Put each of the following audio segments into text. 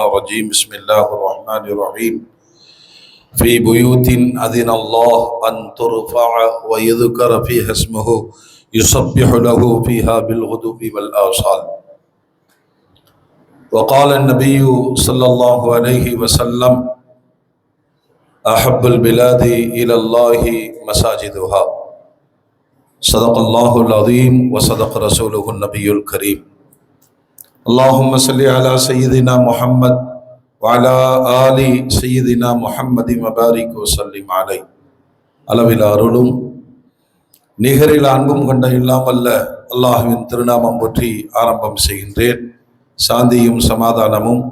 الرجيم بسم الله الرحمن الرحيم في بيوت أذن الله أن ترفع ويذكر فيها اسمه يسبح له فيها بالغدو والآصال. وقال النبي صلى الله عليه وسلم أحب البلاد إلى الله مساجدها. صدق الله العظيم وصدق رسوله النبي الكريم. اللهم صل على سيدنا محمد وعلى آل سيدنا محمد وبارك وسلم عليه. அளவில் அருளும் நிகரில் அன்பும் கொண்ட இல்லாமல்ல அல்லாஹ்வின் திருநாமம் பற்றி ஆரம்பம் செய்கின்றேன். சாந்தியும் சமாதானமும்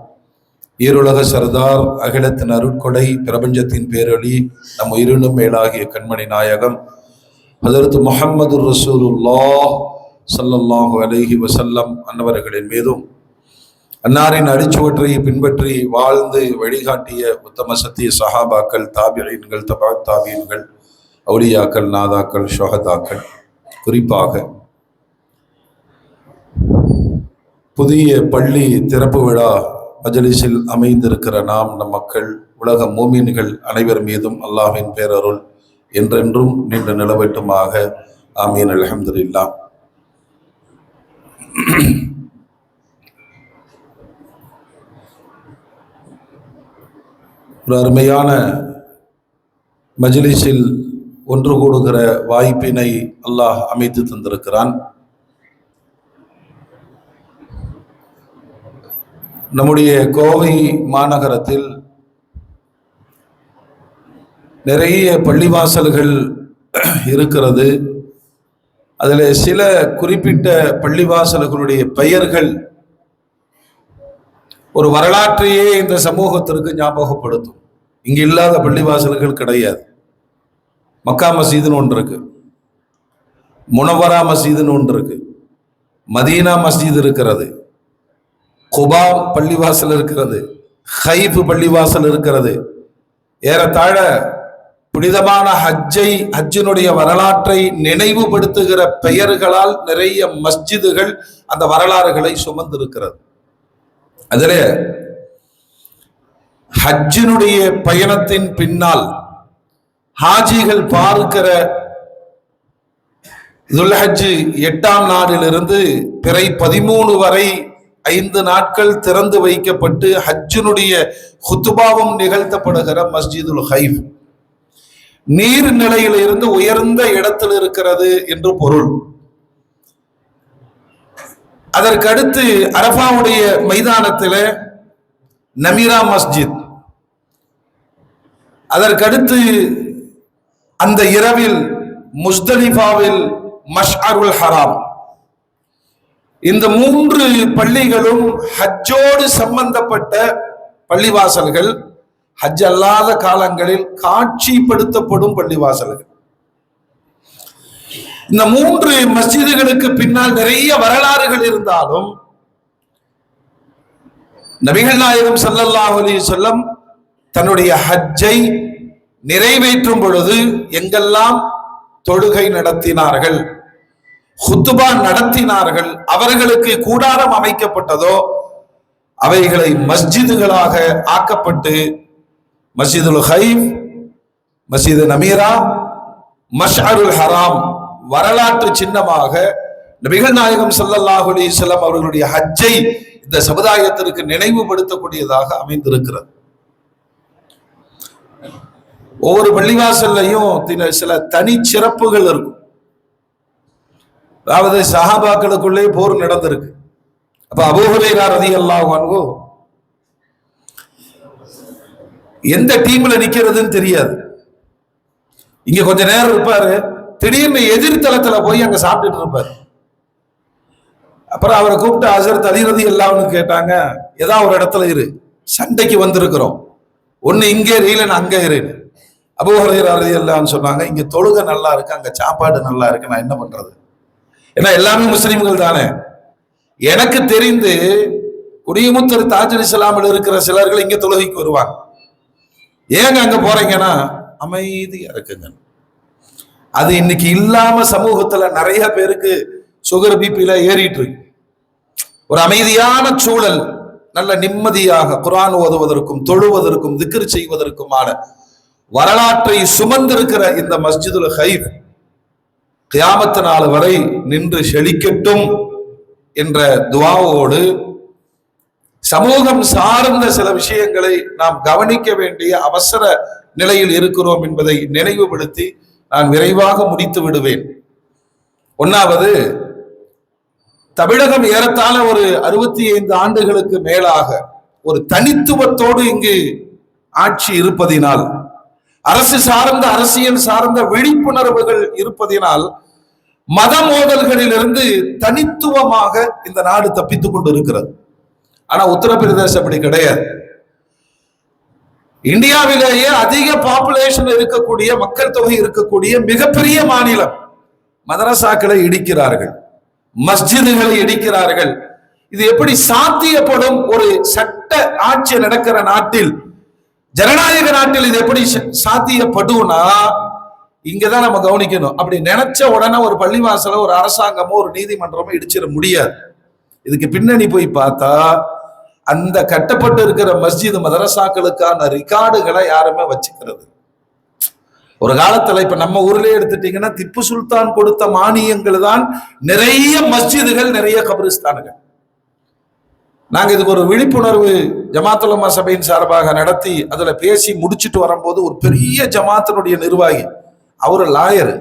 ஈருலக சர்தார் அகிலத்தின் அருட்கொடை பிரபஞ்சத்தின் பேரொளி நம் உயிரினும் மேலாகிய கண்மணி நாயகம் ஹதரத் முஹம்மது ரசூலுல்லாஹ் ஸல்லல்லாஹு அலைஹி வஸல்லம் அன்னவர்களின் மீதும் அன்னாரின் அடிச்சுவற்றை பின்பற்றி வாழ்ந்து வழிகாட்டிய உத்தம சத்திய சஹாபாக்கள், தாபிஈன்கள், தபா தாபிஈன்கள், அவுலியாக்கள், நாதாக்கள், ஷுஹதாக்கள், குறிப்பாக புதிய பள்ளி திறப்பு விழா மஜ்லிஸில் அமைந்திருக்கிற நம் மக்கள், உலக மூமின்கள் அனைவர் மீதும் அல்லாஹ்வின் பேரருள் என்றென்றும் நின்று நிலவட்டுமாக. ஆமீன். அல்ஹம்துலில்லாஹ். ஒரு அருமையான மஜ்லிஸில் ஒன்று கூடுகிற வாய்ப்பினை அல்லாஹ் அமைத்து தந்திருக்கிறான். நம்முடைய கோவை மாநகரத்தில் நிறைய பள்ளிவாசல்கள் இருக்கிறது. அதில் சில குறிப்பிட்ட பள்ளிவாசல்களுடைய பெயர்கள் ஒரு வரலாற்றையே இந்த சமூகத்திற்கு ஞாபகப்படுத்தும். இங்கு இல்லாத பள்ளிவாசல்கள் கிடையாது. மக்கா மஸ்ஜிதுன்னு ஒன்று இருக்கு, முனவரா மஸ்ஜிதுன்னு ஒன்று இருக்கு, மதீனா மஸ்ஜித் இருக்கிறது, குபா பள்ளிவாசல் இருக்கிறது, ஹைஃப் பள்ளிவாசல் இருக்கிறது. ஏறத்தாழ புனிதமான ஹஜ்ஜினுடைய வரலாற்றை நினைவுபடுத்துகிற பெயர்களால் நிறைய மஸ்ஜிதுகள் அந்த வரலாறுகளை சுமந்திருக்கிறது. அதில் ஹஜ்ஜினுடைய பயணத்தின் பின்னால் ஹாஜிகள் பார்க்கிற துல்ஹஜ் 8ஆம் நாளிலிருந்து பிறை 13 வரை 5 நாட்கள் திறந்து வைக்கப்பட்டு ஹஜ்ஜினுடைய ஹுத்துபாவும் நிகழ்த்தப்படுகிற மஸ்ஜிதுல் ஹைஃப் நீர்நிலையில் இருந்து உயர்ந்த இடத்தில் இருக்கிறது என்று பொருள். அதற்கடுத்து அரஃபாவுடைய மைதானத்தில் நமீரா மஸ்ஜித், அதற்கடுத்து அந்த இரவில் முஸ்தலிஃபாவில் மஷ்அருல் ஹராம். இந்த 3 பள்ளிகளும் ஹஜ்ஜோடு சம்பந்தப்பட்ட பள்ளிவாசல்கள். ஹஜ் அல்லாத காலங்களில் காட்சிப்படுத்தப்படும் பள்ளிவாசல்கள். இந்த 3 மஸ்ஜிதுகளுக்கு பின்னால் நிறைய வரலாறுகள் இருந்தாலும் நபிகள் நாயகம் ஸல்லல்லாஹு அலைஹி வஸல்லம் தன்னுடைய ஹஜ்ஜை நிறைவேற்றும் பொழுது எங்கெல்லாம் தொழுகை நடத்தினார்கள், ஹுத்துபா நடத்தினார்கள், அவர்களுக்கு கூடாரம் அமைக்கப்பட்டதோ அவைகளை மஸ்ஜிதுகளாக ஆக்கப்பட்டு மஸ்ஜிதுல் ஹைஃப், மஸ்ஜிது நமீரா, மஷ்அருல் ஹராம் வரலாற்று சின்னமாக நபிகள் நாயகம் ஸல்லல்லாஹு அலைஹி வஸல்லம் அவர்களுடைய ஹஜ்ஜை இந்த சமுதாயத்திற்கு நினைவுபடுத்தக்கூடியதாக அமைந்திருக்கிறது. ஒவ்வொரு பள்ளிவாசல்லையும் சில தனி சிறப்புகள் இருக்கும். அதாவது சஹாபாக்களுக்குள்ளே போர் நடந்திருக்கு. அப்ப அபூ ஹுரைரா ரலியல்லாஹு அன்ஹு எந்த டீம்ல நிக்கிறதுன்னு தெரியாது. இங்க கொஞ்ச நேரம் இருப்பாரு, திடீர்னு எதிர்த்தளத்துல போய் அங்க சாப்பிட்டுட்டு இருப்பாரு. அப்புறம் அவரை கூப்பிட்டு ஹஸரத் அலி ரலியல்லாஹு அன்ஹு கேட்டாங்க, ஏதாவது ஒரு இடத்துல இரு, சண்டைக்கு வந்திருக்கிறோம், ஒண்ணு இங்கே இல்லைன்னு அங்க இரு. அபூ ஹுரைரா ரலியல்லாஹு அன்ஹு சொன்னாங்க, இங்க தொழுகை நல்லா இருக்கு, அங்க சாப்பாடு நல்லா இருக்கு, நான் என்ன பண்றது? ஏன்னா எல்லாமே முஸ்லிம்கள் தானே. எனக்கு தெரிந்து குடியமுத்தர் தாஜுல் இஸ்லாமில் இருக்கிற சிலர்கள் இங்க தொழுகைக்கு வருவாங்க. ஏங்க அங்க போறீங்கன்னா அமைதியா இருக்குங்க. அது இன்னைக்கு இல்லாம சமூகத்துல நிறைய பேருக்கு சுகர் பிபில ஏறிட்டு இருக்கு. ஒரு அமைதியான சூழல், நல்ல நிம்மதியாக குர்ஆன் ஓதுவதற்கும் தொழுவதற்கும் திக்ர் செய்வதற்குமான வரலாற்றை சுமந்திருக்கிற இந்த மஸ்ஜிதுல் ஹைஃப் கியாமத் நாள் வரை நின்று செழிக்கட்டும் என்ற துஆவோடு சமூகம் சார்ந்த சில விஷயங்களை நாம் கவனிக்க வேண்டிய அவசர நிலையில் இருக்கிறோம் என்பதை நினைவுபடுத்தி நான் விரைவாக முடித்து விடுவேன். ஒன்னாவது, தமிழகம் ஏறத்தாழ ஒரு 65 ஆண்டுகளுக்கு மேலாக ஒரு தனித்துவத்தோடு இங்கு ஆட்சி இருப்பதினால், அரசு சார்ந்த அரசியல் சார்ந்த விழிப்புணர்வுகள் இருப்பதினால் மத மோதல்களிலிருந்து தனித்துவமாக இந்த நாடு தப்பித்துக் கொண்டு இருக்கிறது. ஆனா உத்தரப்பிரதேசம் அப்படி கிடையாது. இந்தியாவிலேயே அதிக பாப்புலேஷன் இருக்கக்கூடிய, மக்கள் தொகை இருக்கக்கூடிய மிகப்பெரிய மாநிலம். மதரசாக்களை இடிக்கிறார்கள், மஸ்ஜிதுகளை இடிக்கிறார்கள். இது எப்படி சாத்தியப்படும்? ஒரு சட்ட ஆட்சி நடக்கிற நாட்டில், ஜனநாயக நாட்டில் இது எப்படி சாத்தியப்படும்னா இங்கதான் நம்ம கவனிக்கணும். அப்படி நினைச்ச உடனே ஒரு பள்ளிவாசல ஒரு அரசாங்கமோ ஒரு நீதிமன்றமோ இடிச்சிட முடியாது. இதுக்கு பின்னணி போய் பார்த்தா அந்த கட்டப்பட்டு இருக்கிற மஸ்ஜித் மதரசாக்களுக்கான ரிகார்டுகளை யாருமே வச்சுக்கிறது. ஒரு காலத்துல இப்ப நம்ம ஊர்லயே எடுத்துட்டீங்கன்னா திப்பு சுல்தான் கொடுத்த மானியங்கள் தான் நிறைய மஸ்ஜிதுகள், நிறைய கபிரிஸ்தான்கள். நாங்க இதுக்கு ஒரு விழிப்புணர்வு ஜமாத் உலமா சபையின் சார்பாக நடத்தி அதுல பேசி முடிச்சுட்டு வரும்போது ஒரு பெரிய ஜமாத்தினுடைய நிர்வாகி, அவரு லாயர்,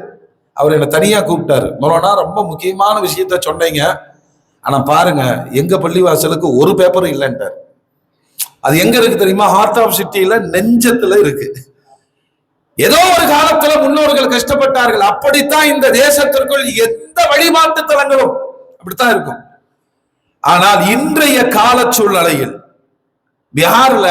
அவர் என்னை தனியா கூப்பிட்டாரு. மௌலானா ரொம்ப முக்கியமான விஷயத்த சொன்னீங்க, ஆனா பாருங்க எங்க பள்ளிவாசலுக்கு ஒரு பேப்பரும் இல்லைன்ட்டார். அது எங்க இருக்கு தெரியுமா? ஹார்ட் ஆஃப் சிட்டியில, நெஞ்சத்துல இருக்கு. ஏதோ ஒரு காலத்துல முன்னோர்கள் கஷ்டப்பட்டார்கள். அப்படித்தான் இந்த தேசத்திற்குள் எந்த வழிபாட்டு தலங்களும் அப்படித்தான் இருக்கும். ஆனால் இன்றைய கால சூழ்நிலையில் பீகார்ல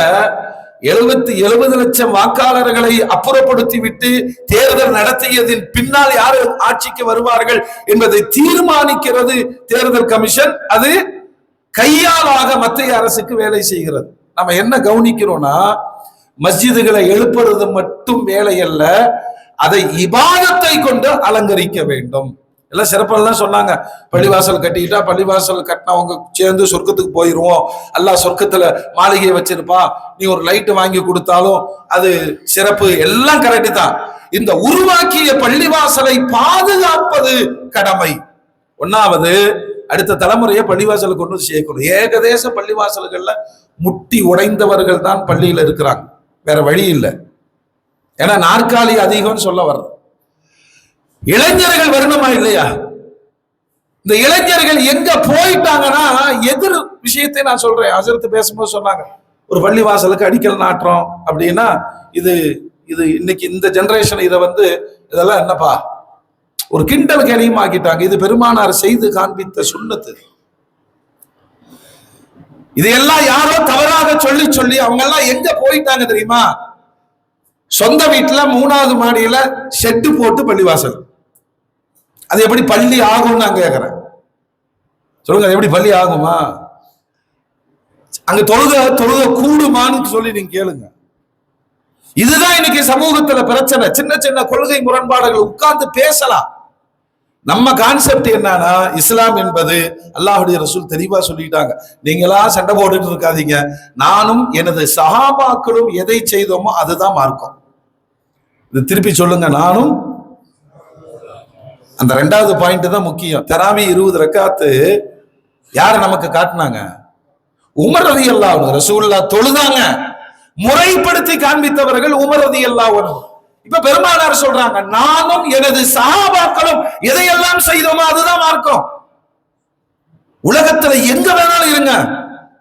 70 லட்சம் வாக்காளர்களை அப்புறப்படுத்தி விட்டு தேர்தல் நடத்தியதின் பின்னால் யார் ஆட்சிக்கு வருவார்கள் என்பதை தீர்மானிக்கிறது தேர்தல் கமிஷன். அது கையாளாக மத்திய அரசுக்கு வேலை செய்கிறது. நம்ம என்ன கவனிக்கிறோம்னா, மஸ்ஜிதுகளை எழுப்புறது மட்டும் வேலை அல்ல, அதை இபாதத்தை கொண்டு அலங்கரிக்க வேண்டும். எல்லாம் சிறப்பெல்லாம் சொன்னாங்க. பள்ளிவாசல் கட்டிக்கிட்டா பள்ளிவாசல் கட்டினவங்க சேர்ந்து சொர்க்கத்துக்கு போயிருவோம், அல்லாஹ் சொர்க்கத்துல மாளிகையை வச்சிருப்பா, நீ ஒரு லைட் வாங்கி கொடுத்தாலும் அது சிறப்பு, எல்லாம் கரெக்ட் தான். இந்த உருவாக்கிய பள்ளிவாசலை பாதுகாப்பது கடமை. ஒன்னாவது, அடுத்த தலைமுறையை பள்ளிவாசலுக்கு கொண்டு சேர்க்கணும். ஏகதேச பள்ளிவாசல்கள்ல முட்டி உடைந்தவர்கள் தான் பள்ளியில இருக்கிறாங்க, வேற வழி இல்லை. ஏன்னா நாற்காலி அதிகம்னு சொல்ல வர்றது. இளைஞர்கள் வரணுமா இல்லையா? இந்த இளைஞர்கள் எங்க போயிட்டாங்கன்னா, எதிர் விஷயத்தை நான் சொல்றேன். ஹஜ்ரத் பேசும்போது சொன்னாங்க, ஒரு பள்ளி வாசலுக்கு அடிக்கல் நாட்டுறோம் அப்படின்னா இது இது இன்னைக்கு இந்த ஜெனரேஷன் இதை இதெல்லாம் என்னப்பா ஒரு கிண்டல் கேலியுமாக்கிட்டாங்க. இது பெருமானார் செய்து காண்பித்த சுன்னத்து. இதையெல்லாம் யாரோ தவறாக சொல்லி சொல்லி அவங்க எல்லாம் எங்க போயிட்டாங்க தெரியுமா? சொந்த வீட்டுல 3வது மாடியில ஷெட்டு போட்டு பள்ளிவாசல். அது எப்படி பள்ளி ஆகும்னு நான் கேட்கிறேன். சொல்லுங்க, அது எப்படி பள்ளி ஆகுமா? அங்க தொழுக கூடுமான்னு சொல்லி நீங்க கேளுங்க. இதுதான் இன்னைக்கு சமூகத்துல பிரச்சனை. சின்ன சின்ன கொள்கை முரண்பாடுகள் உட்கார்ந்து பேசலாம். நம்ம கான்செப்ட் என்னன்னா, இஸ்லாம் என்பது அல்லாஹ்வுடைய ரசூல் தெளிவா சொல்லிட்டாங்க, நீங்களா சண்டை போட்டுட்டு இருக்காதீங்க, நானும் எனது சஹாபாக்களும் எதை செய்தோமோ அதுதான் மார்க்கம். இது திருப்பி சொல்லுங்க, நானும். அந்த 2வது பாயிண்ட் தான் முக்கியம். தராவி 20 ரக்காத்து யாரு நமக்கு காட்டினாங்க? உமர் ரலியல்லாஹு அன்ஹு. ரசூலுல்லாஹ் தொழுதாங்க, முறைப்படுத்தி காண்பித்தவர்கள் உமர் ரலியல்லாஹு அன்ஹு. இப்ப பெருமானார் சொல்றாங்க, நானும் எனது சஹாபாக்களும் எதையெல்லாம் செய்தோமோ அதுதான் மார்க்கம். உலகத்துல எங்க வேணாலும் இருங்க,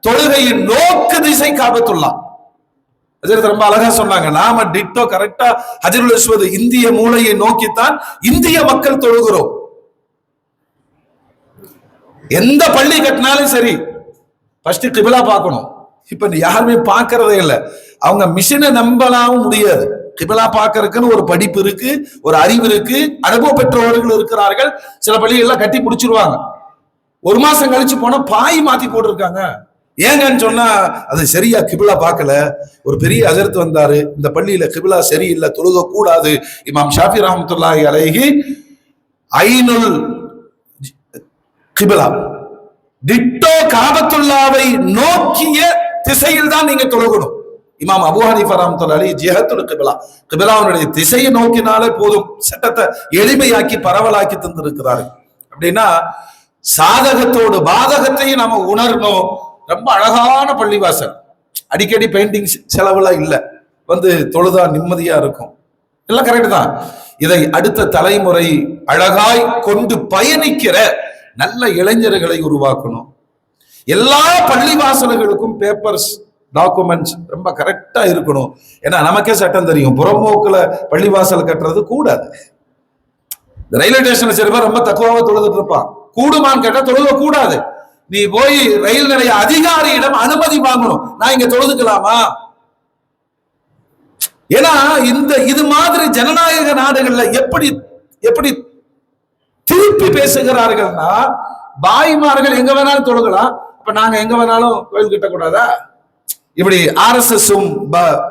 தொழுகையின் நோக்கு திசை காபத்துல்லாஹ். ரொம்ப அழகா சொன்னாங்க, நாம டிட்டோ கரெக்டா ஹஜ்ருல் அஸ்வத் இந்திய மூலையை நோக்கித்தான் இந்திய மக்கள் தொழுகிறோம். எந்த பள்ளி கட்டினாலும் சரி ஃபர்ஸ்ட் கிபிலா பார்க்கணும். இப்ப யாருமே பார்க்கறதே இல்லை. அவங்க மிஷினை நம்பலாவும் முடியாது. கிபிலா பார்க்கறதுக்குன்னு ஒரு படிப்பு இருக்கு, ஒரு அறிவு இருக்கு, அனுபவ பெற்றவர்கள் இருக்கிறார்கள். சில பள்ளிகள்லாம் கட்டி பிடிச்சிருவாங்க, 1 மாசம் கழிச்சு போனா பாய் மாத்தி போட்டிருக்காங்க. ஏங்கன்னு சொன்னா அது சரியா கிபிலா பார்க்கல. ஒரு பெரிய ஹஜ்ரத் வந்தாரு, இந்த பள்ளியில கிபிலா சரியில்லை, தொழுக கூடாது. இமாம் ஷாஃபி ரஹ்மத்துல்லாஹி அலைஹி ஐனுல் கிபிலா டிட்டோ காபத்துல்லாவை நோக்கிய திசையில் தான் நீங்க தொழுகணும். இமாம் அபூ ஹனீஃபா ரஹ்மத்துல்லாஹி அலைஹி ஜிஹத்துல் கிப்லா, கிப்லாவுடைய திசையை நோக்கினாலே போதும், சட்டத்தை எளிமையாக்கி பரவலாக்கி தந்திருக்கிறார்கள். அப்படின்னா சாதகத்தோடு பாதகத்தையும் நாம உணரணும். ரொம்ப அழகான பள்ளிவாசல், அடிக்கடி பெயிண்டிங் செலவுல இல்ல, வந்து தொழுதா நிம்மதியா இருக்கும், எல்லாம் கரெக்ட் தான். இதை அடுத்த தலைமுறை அழகாய் கொண்டு பயணிக்கிற நல்ல இளைஞர்களை உருவாக்கணும். எல்லா பள்ளிவாசல்களுக்கும் பேப்பர்ஸ் டாக்குமெண்ட்ஸ் ரொம்ப கரெக்டா இருக்கணும். ஏன்னா நமக்கே சட்டம் தெரியும், புறம்போக்குல பள்ளிவாசல் கட்டுறது கூடாது. ரயில்வே ஸ்டேஷன்ல சில பேர் ரொம்ப தக்குவாக தொழுதுட்டு இருப்பான், கூடுமான்னு கேட்டா தொழுக கூடாது. நீ போய் ரயில் நிலைய அதிகாரியிடம் அனுமதி வாங்கணும், நான் இங்க தொழுதுக்கலாமா. ஏன்னா இது மாதிரி ஜனநாயக நாடுகள்ல எப்படி எப்படி திருப்பி பேசுகிறார்கள்னா, பாய்மார்கள் எங்க வேணாலும் தொழுகலாம், அப்ப நாங்க எங்க வேணாலும் கோயில் கட்டக்கூடாதா? இப்படி ஆர்எஸ்எஸும்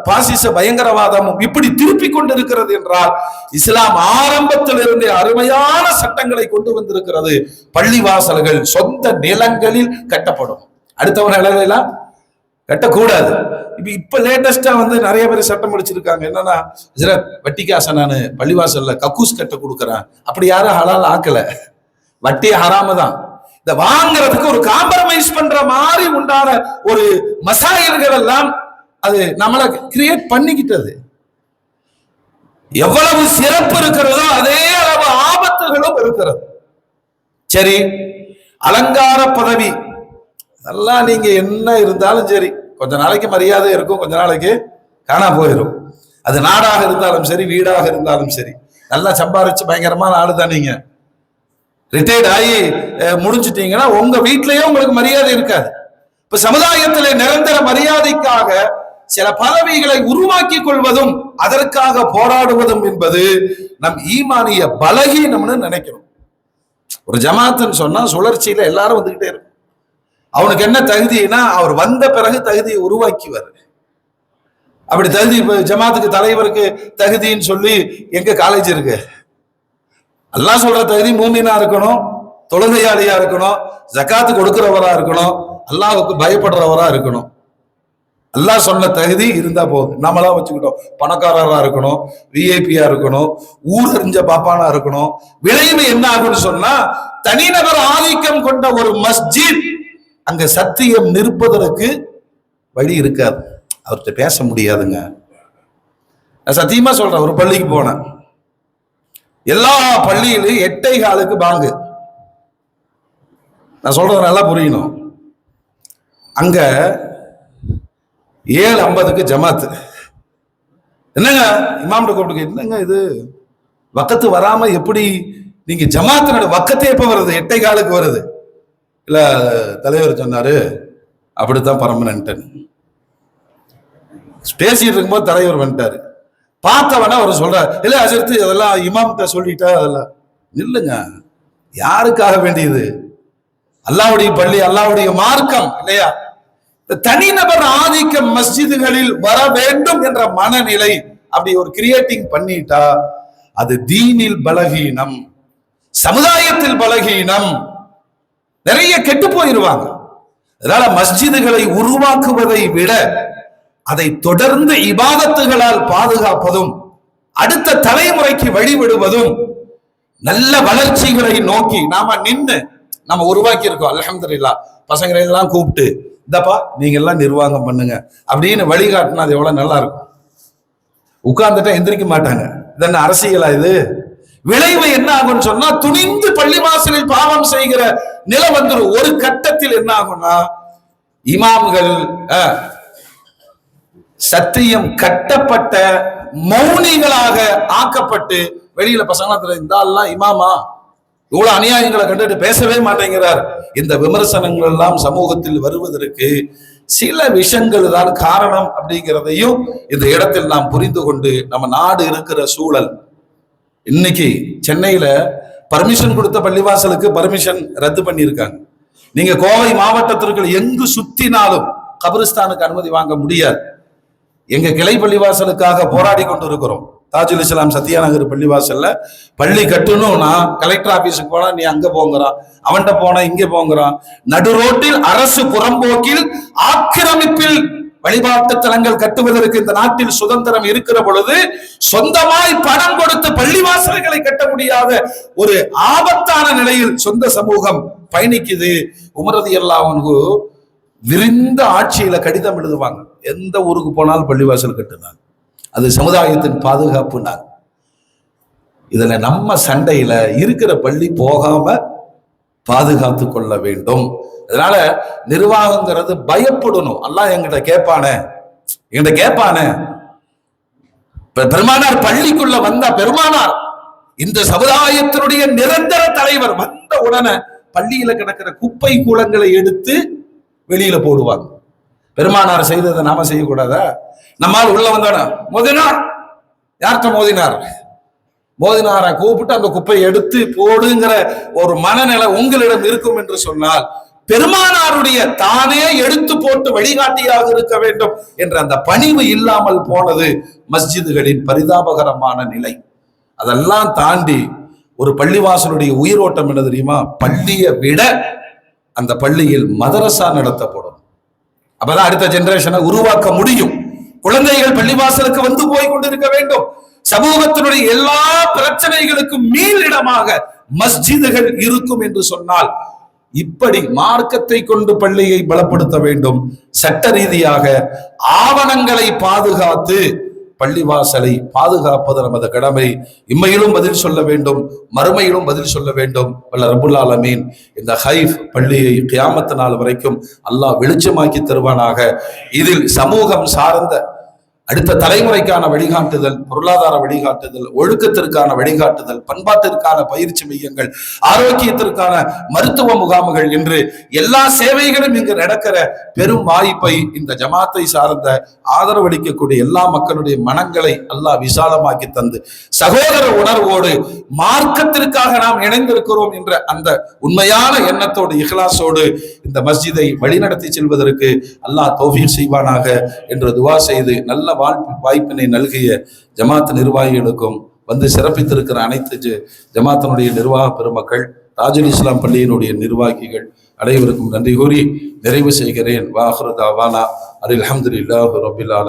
பாசிச பயங்கரவாதமும் இப்படி திருப்பி கொண்டிருக்கிறது என்றால், இஸ்லாம் ஆரம்பத்தில் இருந்தே அருமையான சட்டங்களை கொண்டு வந்திருக்கிறது. பள்ளிவாசல்கள் சொந்த நிலங்களில் கட்டப்படும், அடுத்தவன் நிலங்களெல்லாம் கட்டக்கூடாது. இப்ப லேட்டஸ்டா வந்து நிறைய பேர் சட்டம் முடிச்சிருக்காங்க. என்னன்னா, வட்டி காசை நான் பள்ளிவாசல்ல கக்கூஸ் கட்ட கொடுக்குறேன், அப்படி யாரும் ஹலால் ஆக்கல, வட்டி ஹராம தான். இந்த வாங்குறதுக்கு ஒரு காம்ப்ரமைஸ் பண்ற மாதிரி உண்டான ஒரு மசாயல்கள் எல்லாம் அது நம்மளை கிரியேட் பண்ணிக்கிட்டது. எவ்வளவு சிறப்பு இருக்கிறதோ அதே அளவு ஆபத்துகளும் இருக்கிறது. சரி, அலங்கார பதவி அதெல்லாம் நீங்க என்ன இருந்தாலும் சரி, கொஞ்ச நாளைக்கு மரியாதை இருக்கும், கொஞ்ச நாளைக்கு காணா போயிடும். அது நாடாக இருந்தாலும் சரி, வீடாக இருந்தாலும் சரி. நல்லா சம்பாரிச்சு பயங்கரமான ஆளுதான் நீங்க, ரிட்டையர்ட் ஆகி முடிஞ்சிட்டீங்கன்னா உங்க வீட்டிலேயே உங்களுக்கு மரியாதை இருக்காது. இப்ப சமுதாயத்திலே நிரந்தர மரியாதைக்காக சில பதவிகளை உருவாக்கி கொள்வதும் அதற்காக போராடுவதும் என்பது நம் ஈமானிய பலகீனம்னு நினைக்கிறோம். ஒரு ஜமாத்துன்னு சொன்னா சுழற்சியில எல்லாரும் வந்துகிட்டே இருக்கும். அவனுக்கு என்ன தகுதினா, அவர் வந்த பிறகு தகுதியை உருவாக்கிவார். அப்படி தகுதி, ஜமாத்துக்கு தலைவருக்கு தகுதின்னு சொல்லி எங்க காலேஜ் இருக்கு? அல்லாஹ் சொல்ற தகுதி மூமினா இருக்கணும், தொழுகையாளியா இருக்கணும், ஜகாத்து கொடுக்கிறவரா இருக்கணும், அல்லாஹ்வுக்கு பயப்படுறவரா இருக்கணும். அல்லாஹ் சொன்ன தகுதி இருந்தா போதும். நம்மளா வச்சுக்கிட்டோம், பணக்காரரா இருக்கணும், விஐபியா இருக்கணும், ஊர் அறிஞ்ச பாப்பானா இருக்கணும். விளைவு என்ன ஆகும்னு சொன்னா, தனிநபர் ஆதிக்கம் கொண்ட ஒரு மஸ்ஜித் அங்க சத்தியம் நிற்பதற்கு வழி இருக்காது, அவர்கிட்ட பேச முடியாதுங்க. நான் சத்தியமா சொல்றேன், ஒரு பள்ளிக்கு போனேன், எல்லா பள்ளியிலும் 8:15 பாங்கு. நான் சொல்றது நல்லா புரியணும். அங்க 7:50 ஜமாத்து. என்னங்க இமாம்கிட்ட கூப்பிட்டு, என்னங்க இது வக்கத்து வராம எப்படி நீங்க ஜமாத்தினோட வக்கத்தே எப்ப வருது? 8:15 வருது. இல்ல தலைவர் சொன்னாரு, அப்படித்தான் பர்மனன்ட். பேசிட்டு இருக்கும்போது தலைவர் வந்துட்டாரு. பார்த்தவன அவர் சொல்றாரு, இல்ல அஜர்த்து அதெல்லாம் இமாம்கிட்ட சொல்லிட்டா, அதெல்லாம் இல்லைங்க, யாருக்காக வேண்டியது? அல்லாஹ்வுடைய பள்ளி, அல்லாஹ்வுடைய மார்க்கம் இல்லையா? தனிநபர் ஆதிக்கம் மஸ்ஜிதுகளில் வர வேண்டும் என்ற மனநிலை அப்படி ஒரு கிரியேட்டிங் பண்ணிட்டா அது தீனில் பலகீனம், சமுதாயத்தில் பலகீனம், நிறைய கெட்டு போயிருவாங்க. அதனால மஸ்ஜிதுகளை உருவாக்குவதை விட அதை தொடர்ந்து இபாதத்துகளால் பாதுகாப்பதும் அடுத்த தலைமுறைக்கு வழிவிடுவதும் நல்ல வளர்ச்சிகளை நோக்கி நாம நின்று நம்ம உருவாக்கி இருக்கோம். அல்ஹம்துலில்லாஹ். பசங்களை எல்லாம் கூப்பிட்டு, இந்தப்பா நீங்க எல்லாம் நிர்வாகம் பண்ணுங்க அப்படின்னு வழிகாட்டினா அது எவ்வளவு நல்லா இருக்கும். உட்கார்ந்துட்டா எந்திரிக்க மாட்டாங்க. இதென்ன அரசியலா இது? விளைவு என்ன ஆகும்னு சொன்னா, துணிந்து பள்ளிவாசலில் பாவம் செய்கிற நிலை வந்துடும். ஒரு கட்டத்தில் என்ன ஆகும்னா, இமாம்கள் சத்தியம் கட்டப்பட்ட மௌனிகளாக ஆக்கப்பட்டு வெளியில பசங்க இருந்தாலாம் இமாமா இவ்வளவு அநியாயங்களை கண்டுட்டு பேசவே மாட்டேங்கிறார். இந்த விமர்சனங்கள் எல்லாம் சமூகத்தில் வருவதற்கு சில விஷயங்கள் தான் காரணம் அப்படிங்கிறதையும் இந்த இடத்தில் நாம் புரிந்து கொண்டு, நம்ம நாடு இருக்கிற சூழல், இன்னைக்கு சென்னையில பர்மிஷன் கொடுத்த பள்ளிவாசலுக்கு பர்மிஷன் ரத்து பண்ணியிருக்காங்க. நீங்க கோவை மாவட்டத்திற்கு எங்கு சுத்தினாலும் கபிரிஸ்தானுக்கு அனுமதி வாங்க முடியாது. எங்க கிளை பள்ளிவாசலுக்காக போராடி கொண்டு இருக்கிறோம். தாஜுல் இஸ்லாம் சத்யாநகர் பள்ளிவாசல்ல பள்ளி கட்டணும்னா கலெக்டர் ஆபீஸுக்கு போனா நீ அங்க போங்கிறான், அவன்கிட்ட போனா இங்க போங்கிறான். நடு ரோட்டில் அரசு புறம்போக்கில் ஆக்கிரமிப்பில் வழிபாட்டு தலங்கள் கட்டுவதற்கு இந்த நாட்டில் சுதந்திரம் இருக்கிற பொழுது சொந்தமாய் பணம் கொடுத்து பள்ளிவாசல்களை கட்ட முடியாத ஒரு ஆபத்தான நிலையில் சொந்த சமூகம் பயணிக்குது. உமர் ரலியல்லாஹு அன்ஹு விரிந்த ஆட்சியில கடிதம் எழுதுவாங்க, எந்த ஊருக்கு போனாலும் பள்ளிவாசல் கட்டுனாங்க, அது சமுதாயத்தின் பாதுகாப்புனாங்க. இதுல நம்ம சண்டையில இருக்கிற பள்ளி போகாம பாதுகாத்து கொள்ள வேண்டும். அதனால நிர்வாகங்கிறது பயப்படணும். அல்லாஹ் என்கிட்ட கேட்பானே. பெருமானார் பள்ளிக்குள்ள வந்தா, பெருமானார் இந்த சமுதாயத்தினுடைய நிரந்தர தலைவர் வந்த உடனே பள்ளியில கிடக்கிற குப்பை கூலங்களை எடுத்து வெளியில போடுவாங்க. பெருமானார் செய்ததை நாம செய்யக்கூடாதா? நம்மால் உள்ள வந்தான மோதினார், யார்கிட்ட மோதினாரை கூப்பிட்டு அந்த குப்பையை எடுத்து போடுங்கிற ஒரு மனநிலை உங்களிடம் இருக்கும் என்று சொன்னால், பெருமானாருடைய தானே எடுத்து போட்டு வழிகாட்டியாக இருக்க வேண்டும் என்ற அந்த பணிவு இல்லாமல் போனது மஸ்ஜிதுகளின் பரிதாபகரமான நிலை. அதெல்லாம் தாண்டி ஒரு பள்ளிவாசலுடைய உயிரோட்டம் என்ன தெரியுமா? பள்ளியை விட அந்த பள்ளியில் மதரசா நடத்தப்படும். அப்பதான் அடுத்த ஜெனரேஷனை உருவாக்க முடியும். குழந்தைகள் பள்ளிவாசலுக்கு வந்து போய் கொண்டிருக்க வேண்டும். சமூகத்தினுடைய எல்லா பிரச்சனைகளுக்கும் மீளிடமாக மஸ்ஜிதுகள் இருக்கும் என்று சொன்னால், இப்படி மார்க்கத்தை கொண்டு பள்ளியை பலப்படுத்த வேண்டும். சட்ட ரீதியாக ஆவணங்களை பாதுகாத்து பள்ளிவாசலை பாதுகாப்பது நமது கடமை. இம்மையிலும் பதில் சொல்ல வேண்டும், மறுமையிலும் பதில் சொல்ல வேண்டும். வல்ல ரப்புல் ஆலமீன் இந்த ஹைஃப் பள்ளியை கியாமத் நாள் வரைக்கும் அல்லாஹ் வெளிச்சமாக்கி தருவானாக. இதில் சமூகம் சார்ந்த அடுத்த தலைமுறைக்கான வழிகாட்டுதல், பொருளாதார வழிகாட்டுதல், ஒழுக்கத்திற்கான வழிகாட்டுதல், பண்பாட்டிற்கான பயிற்சி மையங்கள், ஆரோக்கியத்திற்கான மருத்துவ முகாம்கள் என்று எல்லா சேவைகளும் இங்கு நடக்கிற பெரும் வாய்ப்பை இந்த ஜமாத்தை சார்ந்த ஆதரவளிக்கக்கூடிய எல்லா மக்களுடைய மனங்களை அல்லாஹ் விசாலமாக்கி தந்து, சகோதர உணர்வோடு மார்க்கத்திற்காக நாம் இணைந்திருக்கிறோம் என்ற அந்த உண்மையான எண்ணத்தோடு இஹ்லாஸோடு இந்த மஸ்ஜிதை வழிநடத்தி செல்வதற்கு அல்லாஹ் தௌஃபீக் செய்வானாக என்று துவா செய்து, நல்ல வாய்ப்பினை நல்கிய ஜமாத் நிர்வாகிகளுக்கும் வந்து சிறப்பித்திருக்கிற அனைத்து ஜமாத்தினுடைய நிர்வாக பெருமக்கள், தாஜுல் இஸ்லாம் பள்ளியினுடைய நிர்வாகிகள் அனைவருக்கும் நன்றி கூறி நிறைவு செய்கிறேன். வாஹிரு தாவானா அல்ஹம்துலில்லாஹி ரப்பில் ஆலமீன்.